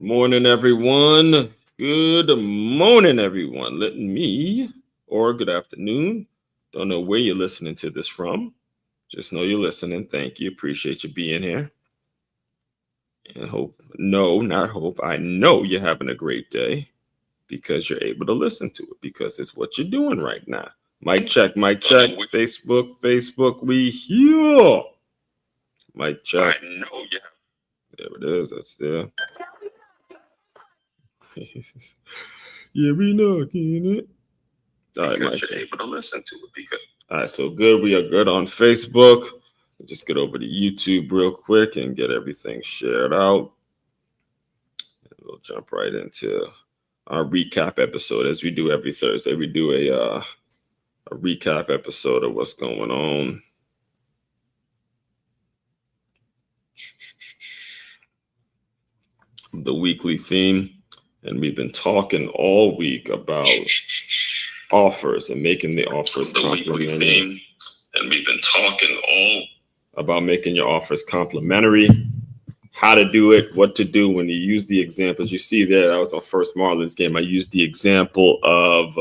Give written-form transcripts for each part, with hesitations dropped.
Morning, everyone. Good morning, everyone. Or good afternoon. Don't know where you're listening to this from. Just know you're listening. Thank you. Appreciate you being here. And I know you're having a great day because you're able to listen to it because it's what you're doing right now. Mic check. Facebook, we here. Mic check. I know you. There it is. That's there. Yeah, we know, can it? All right, because you're able to listen to it. All right, so good. We are good on Facebook. Just get over to YouTube real quick and get everything shared out. And we'll jump right into our recap episode as we do every Thursday. We do a recap episode of what's going on. The weekly theme. And we've been talking all week about offers and making the offers complimentary. And we've been talking all about making your offers complimentary, how to do it, what to do when you use the examples. You see there, that was my first Marlins game. I used the example of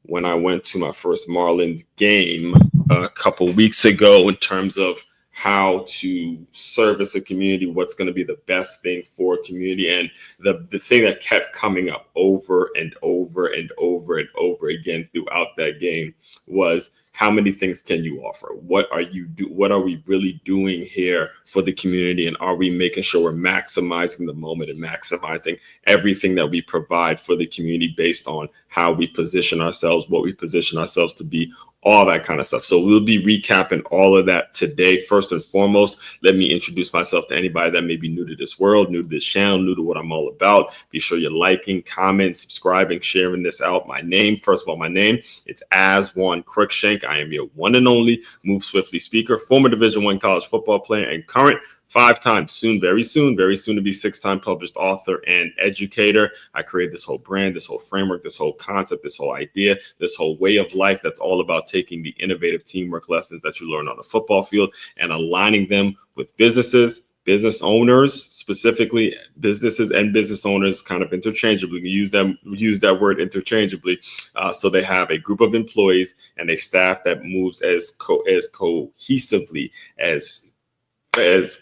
when I went to my first Marlins game a couple weeks ago in terms of how to service a community, what's going to be the best thing for a community. And the thing that kept coming up over and over and over and over again throughout that game was, how many things can you offer? What are we really doing here for the community? And are we making sure we're maximizing the moment and maximizing everything that we provide for the community based on how we position ourselves, what we position ourselves to be, all that kind of stuff. So we'll be recapping all of that today. First and foremost, let me introduce myself to anybody that may be new to this world, new to this channel, new to what I'm all about. Be sure you're liking, commenting, subscribing, sharing this out. My name, it's Aswan Cruikshank. I am your one and only Move Swiftly speaker, former Division I college football player, and current 5-time, very soon to be 6-time published author and educator. I created this whole brand, this whole framework, this whole concept, this whole idea, this whole way of life that's all about taking the innovative teamwork lessons that you learn on the football field and aligning them with businesses, business owners, specifically businesses and business owners kind of interchangeably. We use that word interchangeably. So they have a group of employees and a staff that moves as cohesively, as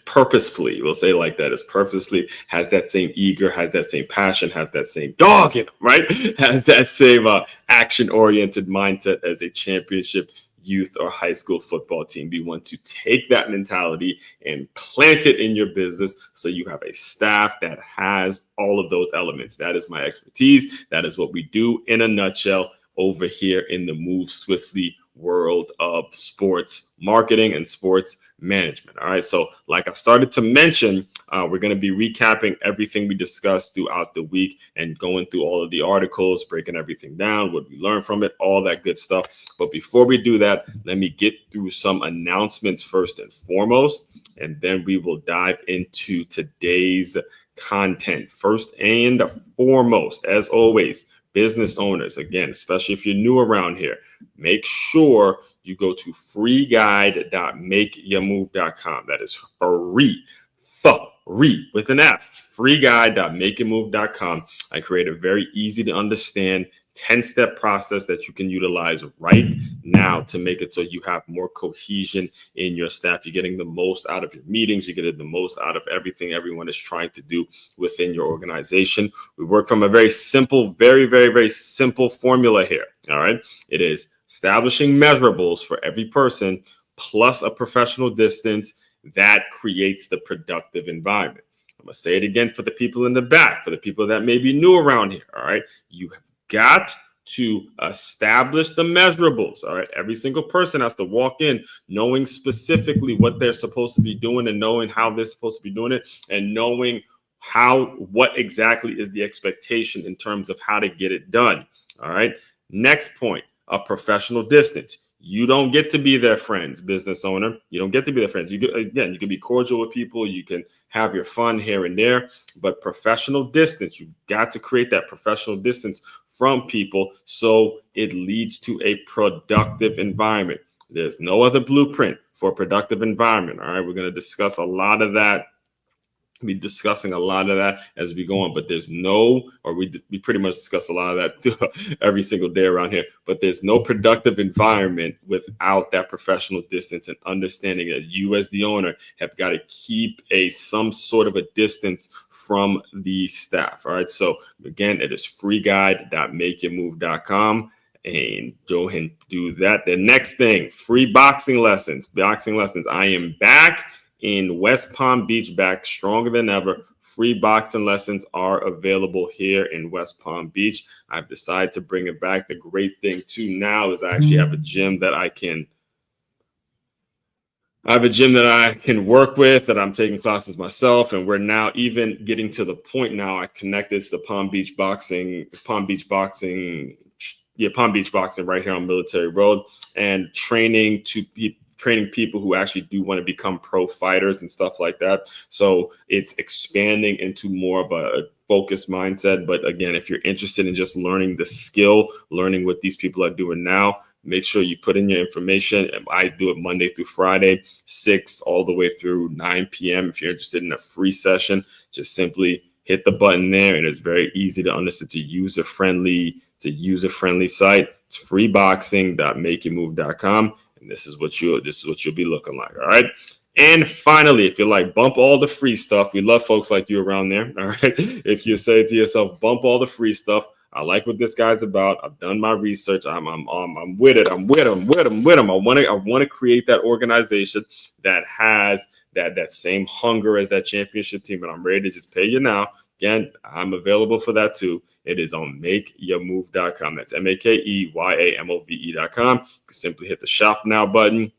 purposefully, we'll say it like that, as purposely, has that same eager, has that same passion, has that same dog in them, right? Has that same action-oriented mindset as a championship youth or high school football team. We want to take that mentality and plant it in your business so you have a staff that has all of those elements. That is my expertise. That is what we do in a nutshell over here in the Move Swiftly world of sports marketing and sports management. All right. So like I started to mention, we're going to be recapping everything we discussed throughout the week and going through all of the articles, breaking everything down, what we learned from it, all that good stuff. But before we do that, let me get through some announcements first and foremost, and then we will dive into today's content. First and foremost, as always, business owners, again, especially if you're new around here, make sure you go to freeguide.makeyourmove.com. That is free with an F, freeguide.makeyourmove.com. I create a very easy to understand 10-step process that you can utilize right now to make it so you have more cohesion in your staff. You're getting the most out of your meetings. You're getting the most out of everything everyone is trying to do within your organization. We work from a very simple, very, very, very simple formula here. All right. It is establishing measurables for every person plus a professional distance that creates the productive environment. I'm going to say it again for the people in the back, for the people that may be new around here. All right. You have got to establish the measurables. All right. Every single person has to walk in knowing specifically what they're supposed to be doing and knowing how they're supposed to be doing it and knowing what exactly is the expectation in terms of how to get it done. All right. Next point, a professional distance. You don't get to be their friends, business owner. You don't get to be their friends. You can be cordial with people. You can have your fun here and there, but professional distance, you've got to create that professional distance from people so it leads to a productive environment. There's no other blueprint for a productive environment. All right, we're going to discuss a lot of that. Be discussing a lot of that as we go on, but there's no, or we pretty much discuss a lot of that every single day around here, but there's no productive environment without that professional distance and understanding that you as the owner have got to keep some sort of a distance from the staff. All right, so again, it is freeguide.makeitmove.com. And go ahead and do that. The next thing, free boxing lessons. I am back in West Palm Beach, back stronger than ever. Free boxing lessons are available here in West Palm Beach. I've decided to bring it back. The great thing too now is I actually have a gym that I can work with, that I'm taking classes myself, and we're now even getting to the point now I connected to the Palm Beach Boxing right here on Military Road, and training people who actually do want to become pro fighters and stuff like that. So it's expanding into more of a focused mindset. But again, if you're interested in just learning the skill, learning what these people are doing now, make sure you put in your information. I do it Monday through Friday, 6 all the way through 9 p.m. If you're interested in a free session, just simply hit the button there, and it's very easy to understand. It's a user-friendly site. It's freeboxing.makeitmove.com. And this is what you'll be looking like. All right. And finally, if you're like, bump all the free stuff, we love folks like you around there. All right. If you say to yourself, bump all the free stuff, I like what this guy's about. I've done my research. I'm with it. I'm with him. I want to create that organization that has that same hunger as that championship team, and I'm ready to just pay you now. Again, I'm available for that too. It is on makeyourmove.com. That's makeymove.com. You can simply hit the shop now button.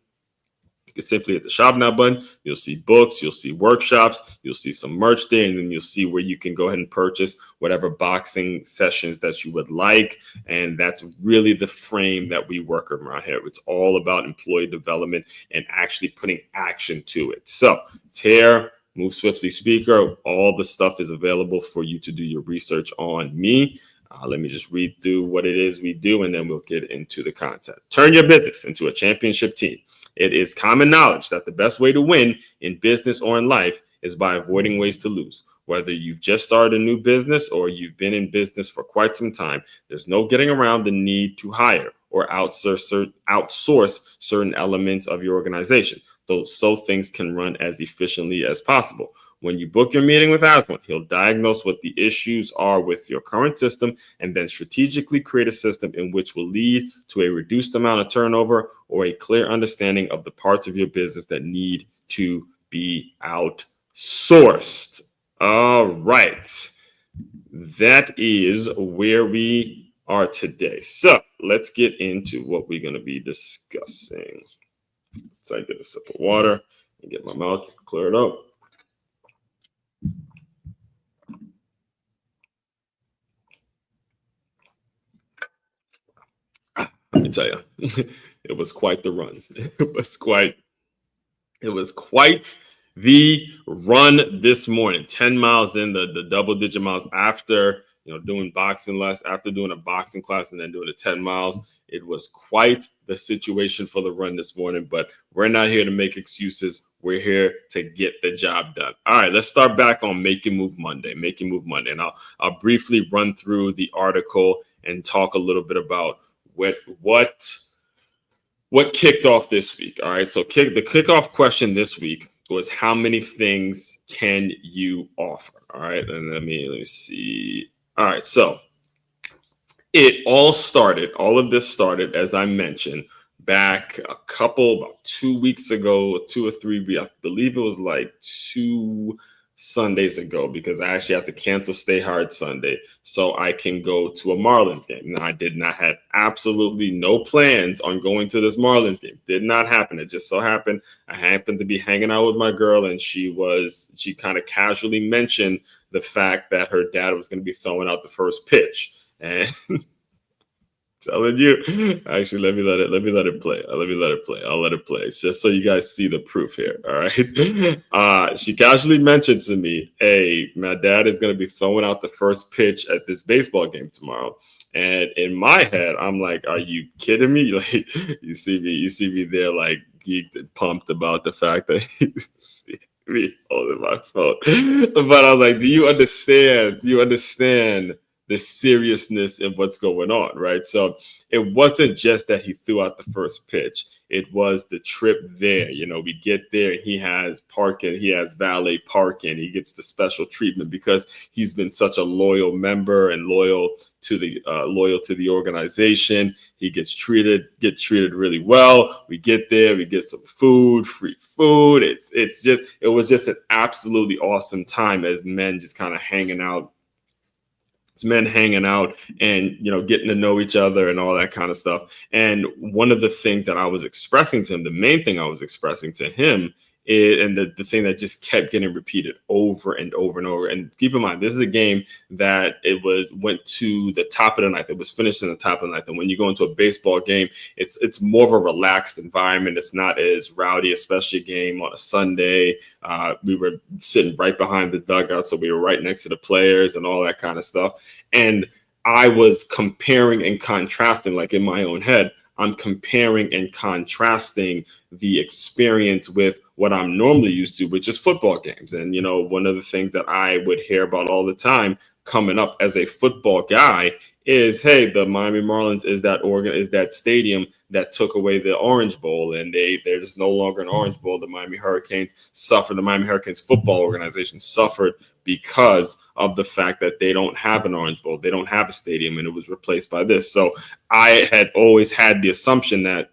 You'll see books, you'll see workshops, you'll see some merch there, and then you'll see where you can go ahead and purchase whatever boxing sessions that you would like. And that's really the frame that we work around here. It's all about employee development and actually putting action to it. So it's here. Move Swiftly Speaker. All the stuff is available for you to do your research on me. Let me just read through what it is we do, and then we'll get into the content. Turn your business into a championship team. It is common knowledge that the best way to win in business or in life is by avoiding ways to lose. Whether you've just started a new business or you've been in business for quite some time, there's no getting around the need to hire or outsource certain elements of your organization, so things can run as efficiently as possible. When you book your meeting with Aswan, he'll diagnose what the issues are with your current system and then strategically create a system in which will lead to a reduced amount of turnover or a clear understanding of the parts of your business that need to be outsourced. All right. That is where we are today. So let's get into what we're going to be discussing. So I get a sip of water and get my mouth cleared up. Let me tell you, it was quite the run. It was quite the run this morning. 10 miles in, the double-digit miles after doing after doing a boxing class and then doing the 10 miles. It was quite the situation for the run this morning, but we're not here to make excuses. We're here to get the job done. All right, let's start back on Make It Move Monday. And I'll briefly run through the article and talk a little bit about what kicked off this week. All right, so the kickoff question this week was, how many things can you offer? All right, and let me see. All right, so all of this started, as I mentioned, back about 2 weeks ago, 2 or 3 weeks, I believe it was like 2 Sundays ago, because I actually have to cancel Stay Hard Sunday so I can go to a Marlins game. Now, I did not have absolutely no plans on going to this Marlins game. Did not happen. It just so happened I happened to be hanging out with my girl, and she kind of casually mentioned the fact that her dad was going to be throwing out the first pitch. And telling you, actually, let me let it play. I'll let it play. It's just so you guys see the proof here. All right. She casually mentioned to me, "Hey, my dad is going to be throwing out the first pitch at this baseball game tomorrow." And in my head, I'm like, "Are you kidding me?" Like, you see me there, like geeked and pumped about the fact that he's me holding my phone. But I was like, do you understand? Do you understand the seriousness of what's going on, right? So it wasn't just that he threw out the first pitch. It was the trip there. You know, we get there, he has parking, he has valet parking, he gets the special treatment because he's been such a loyal member and loyal to the organization. He gets treated really well. We get there, we get some food, free food. It was just an absolutely awesome time as men just kind of hanging out. It's men hanging out and, you know, getting to know each other and all that kind of stuff. And one of the things that I was expressing to him, the main thing I was expressing to him and the thing that just kept getting repeated over and over and over. And keep in mind, this is a game that went to the top of the ninth. It was finished in the top of the ninth. And when you go into a baseball game, it's more of a relaxed environment. It's not as rowdy, especially a game on a Sunday. We were sitting right behind the dugout, so we were right next to the players and all that kind of stuff. And I was comparing and contrasting, like in my own head, I'm comparing and contrasting the experience with what I'm normally used to, which is football games. And, you know, one of the things that I would hear about all the time coming up as a football guy is, hey, the Miami Marlins is that stadium that took away the Orange Bowl, and they're just no longer an Orange Bowl. The Miami Hurricanes football organization suffered because of the fact that they don't have an Orange Bowl. They don't have a stadium, and it was replaced by this. So I had always had the assumption that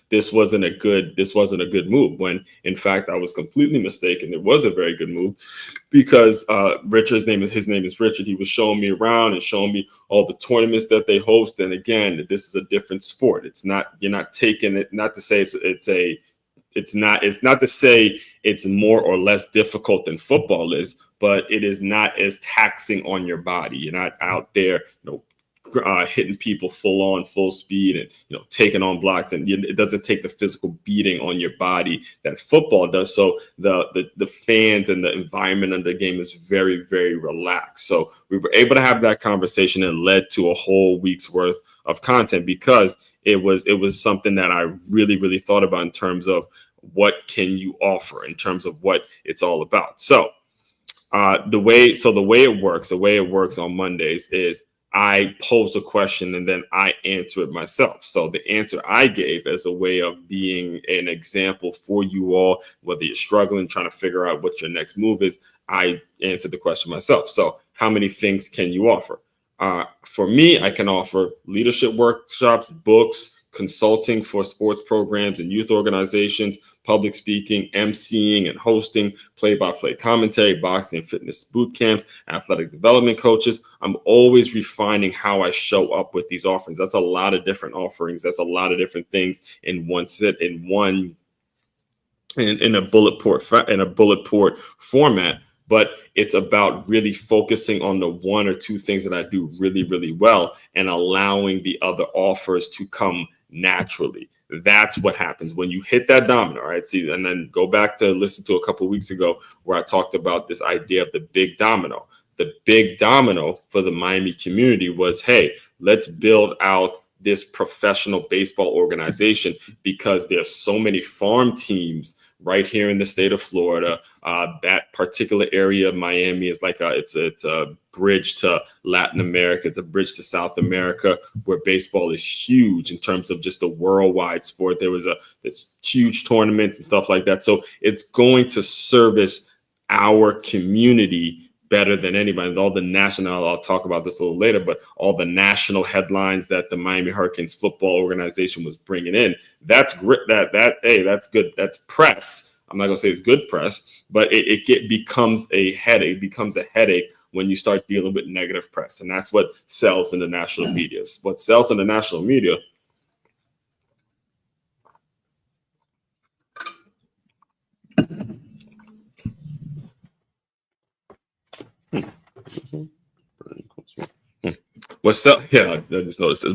this wasn't a good move, when in fact I was completely mistaken. It was a very good move because his name is Richard. He was showing me around and showing me all the tournaments that they host. And again, this is a different sport. You're not taking it, not to say it's not to say it's more or less difficult than football is, but it is not as taxing on your body. You're not out there, hitting people full speed and, taking on blocks, and it doesn't take the physical beating on your body that football does. So the fans and the environment of the game is very, very relaxed. So we were able to have that conversation, and led to a whole week's worth of content, because it was something that I really, really thought about in terms of what can you offer, in terms of what it's all about. So the way it works on Mondays is I pose a question and then I answer it myself. So the answer I gave as a way of being an example for you all, whether you're struggling, trying to figure out what your next move is, I answered the question myself. So how many things can you offer? For me, I can offer leadership workshops, books, consulting for sports programs and youth organizations, public speaking, emceeing and hosting, play-by-play commentary, boxing and fitness boot camps, athletic development coaches. I'm always refining how I show up with these offerings. That's a lot of different offerings. That's a lot of different things in a bullet point format. But it's about really focusing on the one or two things that I do really, really well, and allowing the other offers to come naturally. That's what happens when you hit that domino, right? See, and then go back to listen to a couple of weeks ago where I talked about this idea of the big domino. The big domino for the Miami community was, hey, let's build out this professional baseball organization, because there's so many farm teams right here in the state of Florida. That particular area of Miami is like it's a bridge to Latin America. It's a bridge to South America, where baseball is huge in terms of just a worldwide sport. There was this huge tournaments and stuff like that. So it's going to service our community better than anybody. And all the national, I'll talk about this a little later, but all the national headlines that the Miami Hurricanes football organization was bringing in, that's great. Hey, that's good. That's press. I'm not gonna say it's good press, but it becomes a headache. It becomes a headache when you start dealing with negative press, and that's what sells in the national media. What sells in the national media. I just noticed this,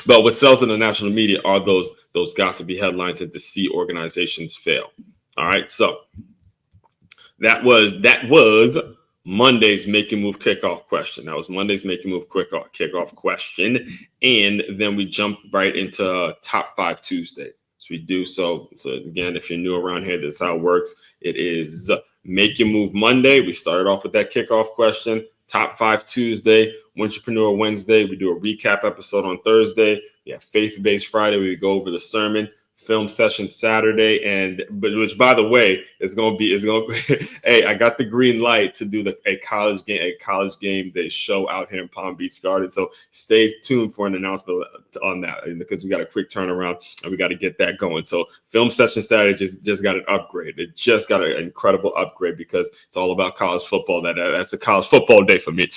but what sells in the national media are those gossipy headlines that to see organizations fail. All right, so that was Monday's Make Your Move Kickoff question. That was Monday's Make Your Move Kickoff question. And then we jump right into Top 5 Tuesday. So we do so again, if you're new around here, this is how it works. It is Make Your Move Monday. We started off with that kickoff question. Top 5 Tuesday, Entrepreneur Wednesday. We do a recap episode on Thursday. We have Faith-Based Friday. We go over the sermon. Film session Saturday, which by the way is going to be hey, I got the green light to do a college game day show out here in Palm Beach Gardens. So stay tuned for an announcement on that, because we got a quick turnaround and we got to get that going. So film session Saturday just got an upgrade. It just got an incredible upgrade because it's all about college football. That's a college football day for me.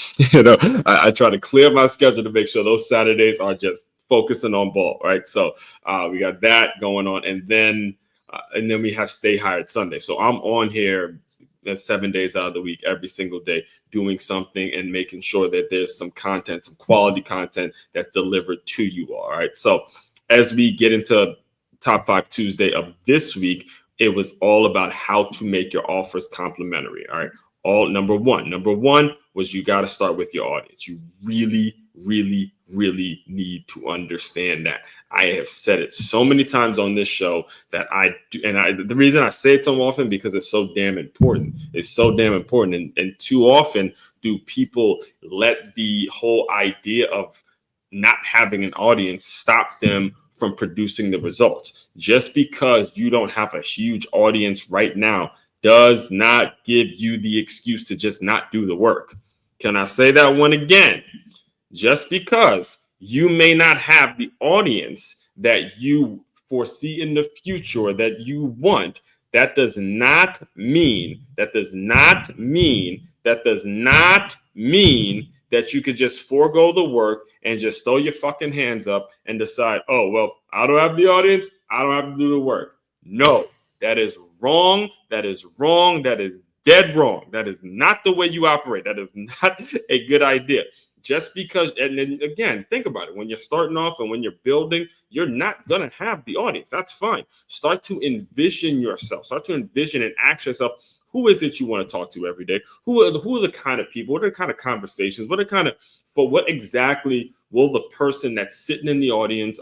I try to clear my schedule to make sure those Saturdays are just focusing on ball, right? So we got that going on, and then we have Stay Hired Sunday. So I'm on here 7 days out of the week, every single day, doing something and making sure that there's some content, some quality content that's delivered to you all right? So as we get into Top 5 Tuesday of this week, it was all about how to make your offers complimentary, all right? Number one was you got to start with your audience. You really need to understand that. I have said it so many times on this show that I do, and the reason I say it so often because it's so damn important. It's so damn important, and too often do people let the whole idea of not having an audience stop them from producing the results. Just because you don't have a huge audience right now does not give you the excuse to just not do the work. Can I say that one again? Just because you may not have the audience that you foresee in the future that you want, that does not mean that you could just forego the work and just throw your fucking hands up and decide, oh, well, I don't have the audience, I don't have to do the work. No, that is wrong. That is wrong. That is dead wrong. That is not the way you operate. That is not a good idea. Just because, and then again, think about it. When you're starting off and when you're building, you're not going to have the audience. That's fine. Start to envision yourself. Start to envision and ask yourself, who is it you want to talk to every day? Who are the kind of people? What are the kind of conversations? What exactly will the person that's sitting in the audience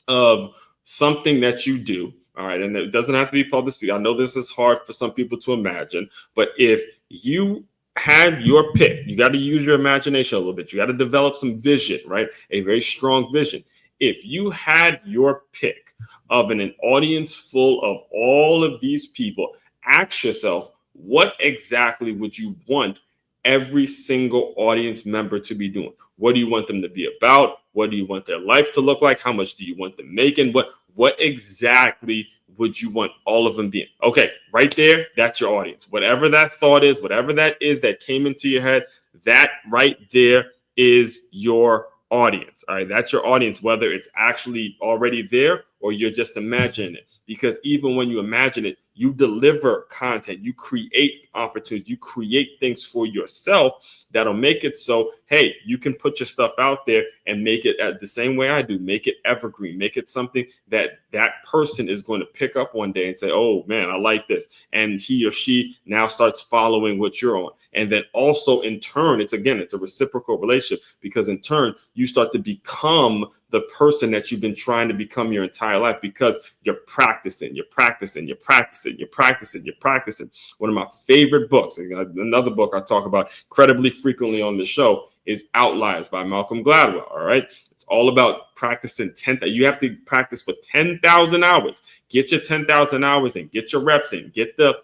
of something that you do? All right. And it doesn't have to be public speaking. I know this is hard for some people to imagine, but if you had your pick, you got to use your imagination a little bit. You got to develop some vision, right? A very strong vision. If you had your pick of an audience full of all of these people, ask yourself, what exactly would you want every single audience member to be doing? What do you want them to be about? What do you want their life to look like? How much do you want them making? What exactly would you want all of them being? Okay, right there, that's your audience. Whatever that thought is, whatever that is that came into your head, that right there is your audience. All right, that's your audience, whether it's actually already there or you're just imagining it. Because even when you imagine it, you deliver content, you create opportunities, you create things for yourself that'll make it so, hey, you can put your stuff out there and make it the same way I do, make it evergreen, make it something that person is going to pick up one day and say, oh man, I like this. And he or she now starts following what you're on. And then also in turn, it's a reciprocal relationship, because in turn, you start to become the person that you've been trying to become your entire life, because you're practicing. One of my favorite books, another book I talk about incredibly frequently on the show, is Outliers by Malcolm Gladwell. All right. It's all about practicing you have to practice for 10,000 hours. Get your 10,000 hours and get your reps in, get the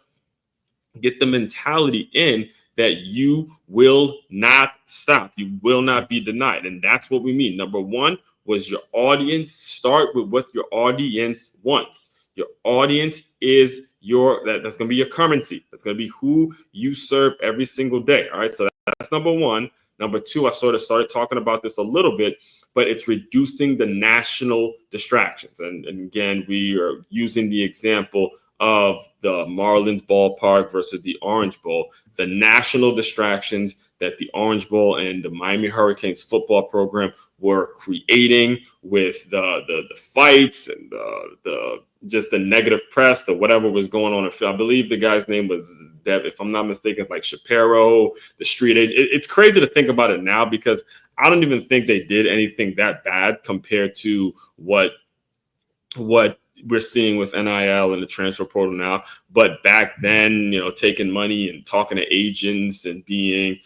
mentality in that you will not stop. You will not be denied. And that's what we mean. Number one was your audience. Start with what your audience wants. Your audience is that's going to be your currency. That's going to be who you serve every single day. All right. So that's number one. Number two, I sort of started talking about this a little bit, but it's reducing the national distractions. And again, we are using the example of the Marlins ballpark versus the Orange Bowl, the national distractions that the Orange Bowl and the Miami Hurricanes football program were creating with the fights and the just the negative press, the whatever was going on. I believe the guy's name was Dev, if I'm not mistaken, like Shapiro, the street age. It's crazy to think about it now because I don't even think they did anything that bad compared to what we're seeing with NIL and the transfer portal now. But back then, taking money and talking to agents and being,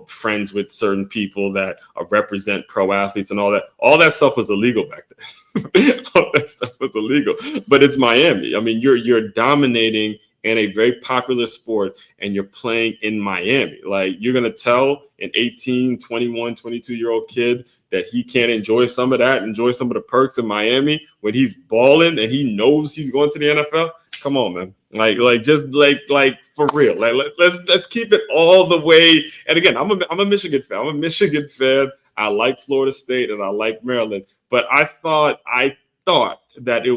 friends with certain people that represent pro athletes and all that stuff was illegal back then. All that stuff was illegal. But it's Miami. I mean, you're dominating in a very popular sport and you're playing in Miami. Like, you're going to tell an 18, 21, 22-year-old kid that he can't enjoy some of that, enjoy some of the perks in Miami when he's balling and he knows he's going to the NFL? Come on, man. Like for real. Like, let's keep it all the way. And again, I'm a Michigan fan. I like Florida State and I like Maryland, but I thought that it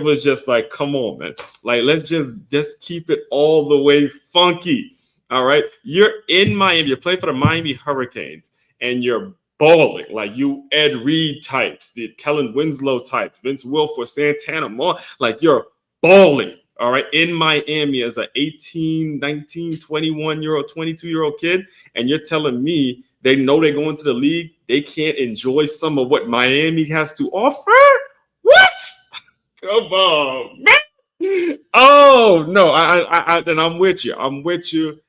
was just like, come on, man. Like, let's just keep it all the way funky. All right. You're in Miami. You're playing for the Miami Hurricanes and you're balling. Like, you Ed Reed types, the Kellen Winslow types, Vince Wilfork, Santana Moore. Like, you're balling. All right. In Miami as an 18, 19, 21-year-old, 22-year-old kid. And you're telling me they know they go into the league. They can't enjoy some of what Miami has to offer. What? Come on, man. Oh no, I and I'm with you.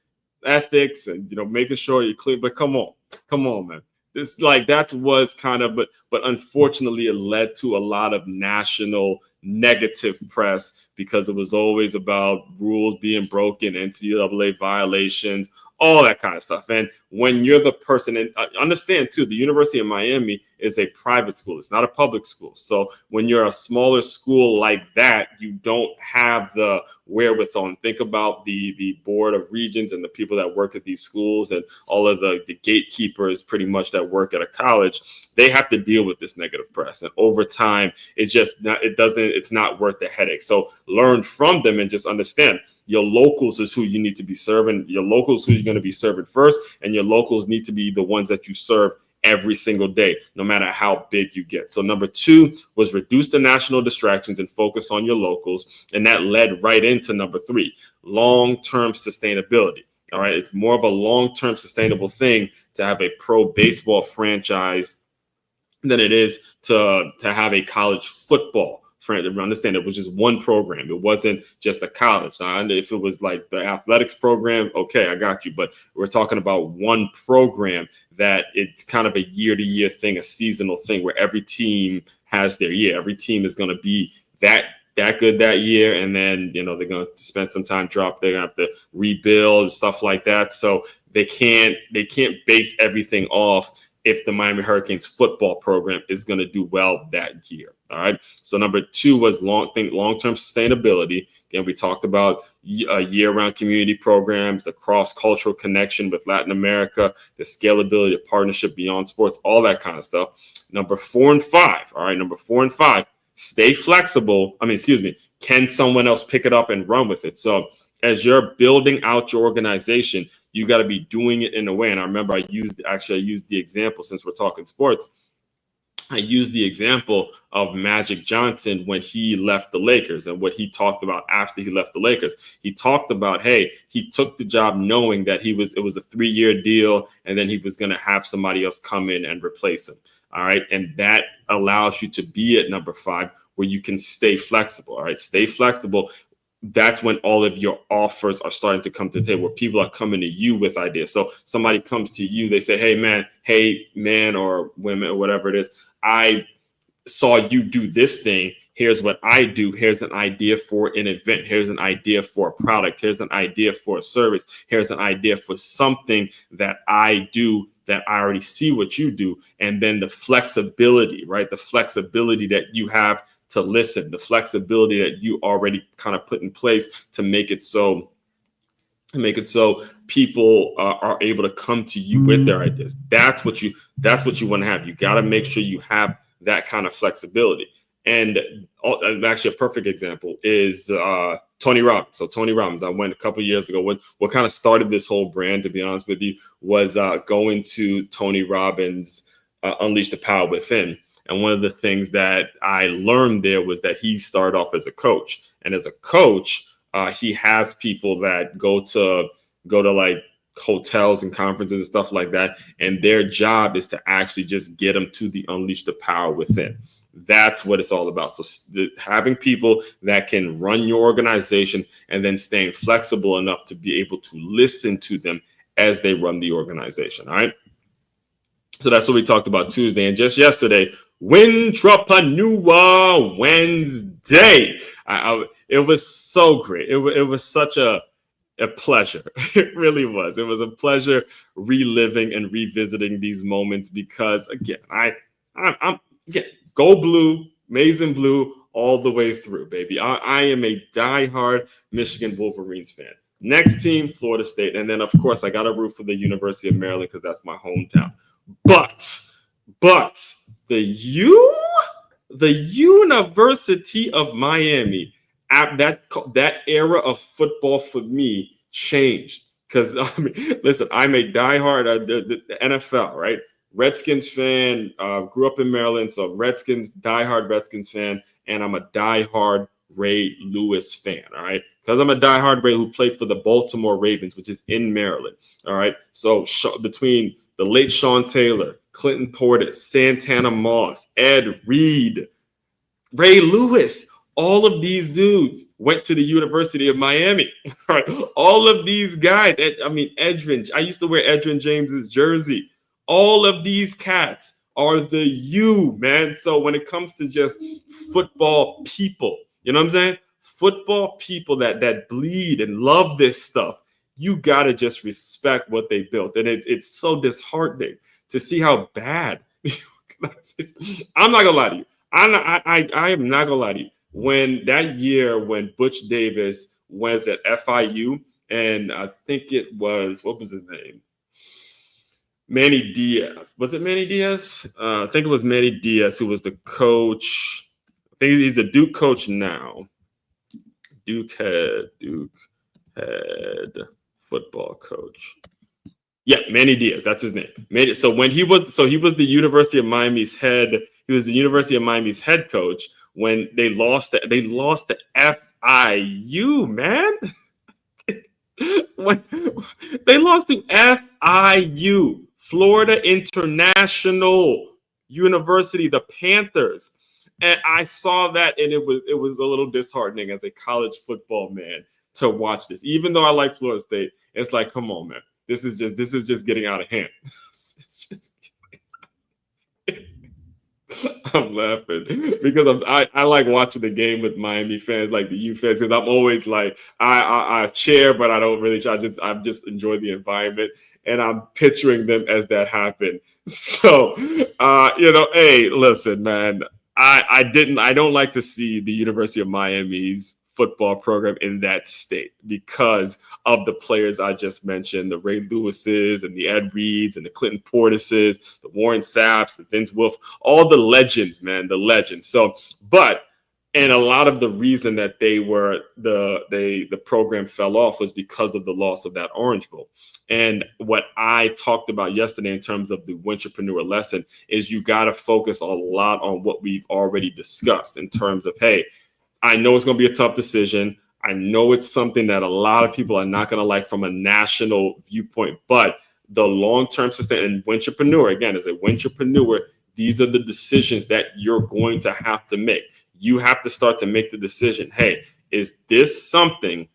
Ethics and making sure you're clean. But come on, man. This that was kind of, but unfortunately it led to a lot of national negative press because it was always about rules being broken, NCAA violations, all that kind of stuff. And when you're the person, and understand too, the University of Miami is a private school. It's not a public school. So when you're a smaller school like that, you don't have the wherewithal. And think about the board of regents and the people that work at these schools and all of the gatekeepers pretty much that work at a college. They have to deal with this negative press. And over time, it's not worth the headache. So learn from them and just understand your locals is who you need to be serving. Your locals who you're going to be serving first, and your locals need to be the ones that you serve every single day, no matter how big you get. So number 2 was reduce the national distractions and focus on your locals. And that led right into number 3, long-term sustainability. All right. It's more of a long-term sustainable thing to have a pro baseball franchise than it is to have a college football. Understand it was just one program. It wasn't just a college. Now, if it was like the athletics program, okay, I got you. But we're talking about one program that it's kind of a year-to-year thing, a seasonal thing where every team has their year. Every team is going to be that good that year, and then they're going to spend some time drop. They're going to have to rebuild and stuff like that. So they can't base everything off if the Miami Hurricanes football program is going to do well that year. All right. So number 2 was long-term sustainability. Again, we talked about year-round community programs, the cross-cultural connection with Latin America, the scalability of partnership beyond sports, all that kind of stuff. Number 4 and 5. All right. Number 4 and 5, stay flexible. Can someone else pick it up and run with it? So as you're building out your organization, you got to be doing it in a way. And I remember I used the example, since we're talking sports, I used the example of Magic Johnson when he left the Lakers and what he talked about after he left the Lakers. He talked about, hey, he took the job knowing that it was a 3-year deal and then he was going to have somebody else come in and replace him. All right. And that allows you to be at number 5 where you can stay flexible. All right. Stay flexible. That's when all of your offers are starting to come to the table, where people are coming to you with ideas. So somebody comes to you, they say, hey, man, or women, or whatever it is, I saw you do this thing. Here's what I do. Here's an idea for an event. Here's an idea for a product. Here's an idea for a service. Here's an idea for something that I do that I already see what you do. And then the flexibility, right? The flexibility that you have to listen, the flexibility that you already kind of put in place to make it so people are able to come to you with their ideas. That's what you want to have. You got to make sure you have that kind of flexibility. And actually a perfect example is Tony Robbins. So Tony Robbins, I went a couple of years ago. What kind of started this whole brand, to be honest with you, was going to Tony Robbins' Unleash the Power Within. And one of the things that I learned there was that he started off as a coach. And as a coach, he has people that go to like hotels and conferences and stuff like that. And their job is to actually just get them to unleash the power within. That's what it's all about. So having people that can run your organization and then staying flexible enough to be able to listen to them as they run the organization. All right. So that's what we talked about Tuesday. And just yesterday, Trapreneur Wednesday. It was so great. It was such a pleasure. It really was. It was a pleasure reliving and revisiting these moments because, again, I'm go blue, maize and blue all the way through, baby. I am a diehard Michigan Wolverines fan. Next team, Florida State. And then, of course, I got to root for the University of Maryland because that's my hometown. But the University of Miami, that era of football for me changed. Because, I mean, listen, I'm a diehard the NFL, right? Redskins fan, grew up in Maryland, so diehard Redskins fan, and I'm a diehard Ray Lewis fan, all right? Because I'm a diehard Ray who played for the Baltimore Ravens, which is in Maryland, all right? So between the late Sean Taylor, Clinton Portis, Santana Moss, Ed Reed, Ray Lewis, all of these dudes went to the University of Miami. Right? All of these guys, Edrin, I used to wear Edrin James's jersey. All of these cats are the U, man. So when it comes to just football people, you know what I'm saying? Football people that bleed and love this stuff, you got to just respect what they built. And it's so disheartening to see how bad. I'm not going to lie to you. I am not going to lie to you. When that year when Butch Davis was at FIU, and I think it was, what was his name? Manny Diaz. Was it Manny Diaz? I think it was Manny Diaz who was the coach. I think he's the Duke coach now. Duke head football coach. Yeah, Manny Diaz. That's his name. So when he was the University of Miami's head. He was the University of Miami's head coach when they lost to FIU, man. When they lost to FIU, Florida International University, the Panthers. And I saw that, and it was a little disheartening as a college football man to watch this. Even though I like Florida State, it's like, come on, man. This is just getting out of hand. I'm laughing because I like watching the game with Miami fans, like the U fans, because I'm always like I cheer, but I don't really. I just enjoy the environment, and I'm picturing them as that happened. So, hey, listen, man, I don't like to see the University of Miami's football program in that state because of the players I just mentioned, the Ray Lewises and the Ed Reeds and the Clinton Portises, the Warren Sapps, the Vince Wilf, all the legends, man, the legends. So, and a lot of the reason that the program fell off was because of the loss of that Orange Bowl. And what I talked about yesterday in terms of the Wintrapreneur lesson is you got to focus a lot on what we've already discussed in terms of, hey, I know it's going to be a tough decision. I know it's something that a lot of people are not going to like from a national viewpoint, but the long-term sustain and Wintrapreneur, again, as a Wintrapreneur, these are the decisions that you're going to have to make. You have to start to make the decision. Hey, is this something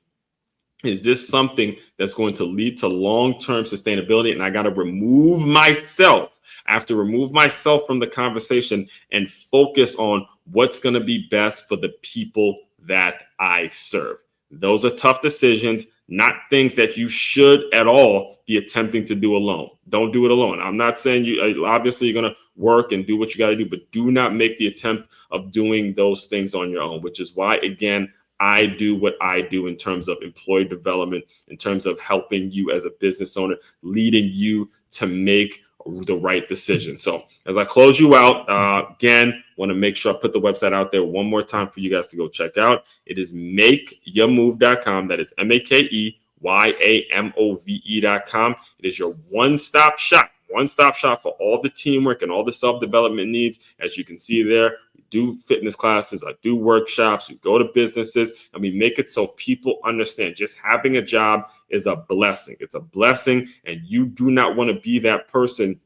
that's going to lead to long-term sustainability? And I got to remove myself. I have to remove myself from the conversation and focus on what's going to be best for the people that I serve. Those are tough decisions, not things that you should at all be attempting to do alone. Don't do it alone. I'm not saying you, obviously you're going to work and do what you got to do, but do not make the attempt of doing those things on your own, which is why, again, I do what I do in terms of employee development, in terms of helping you as a business owner, leading you to make the right decision. So as I close you out, again, want to make sure I put the website out there one more time for you guys to go check out. It is makeyourmove.com. That is MakeYamove.com. It is your one-stop shop one-stop shop for all the teamwork and all the self-development needs. As you can see there, we do fitness classes, I do workshops, we go to businesses, and we make it so people understand just having a job is a blessing. It's a blessing, and you do not want to be that person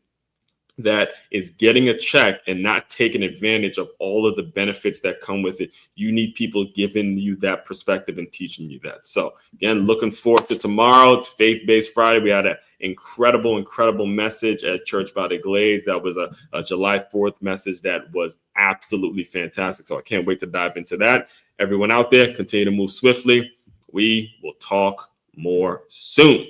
that is getting a check and not taking advantage of all of the benefits that come with it. You need people giving you that perspective and teaching you that. So again, looking forward to tomorrow. It's Faith-Based Friday. We had an incredible message at Church by the Glades. That was a July 4th message that was absolutely fantastic. So I can't wait to dive into that. Everyone out there, continue to move swiftly. We will talk more soon.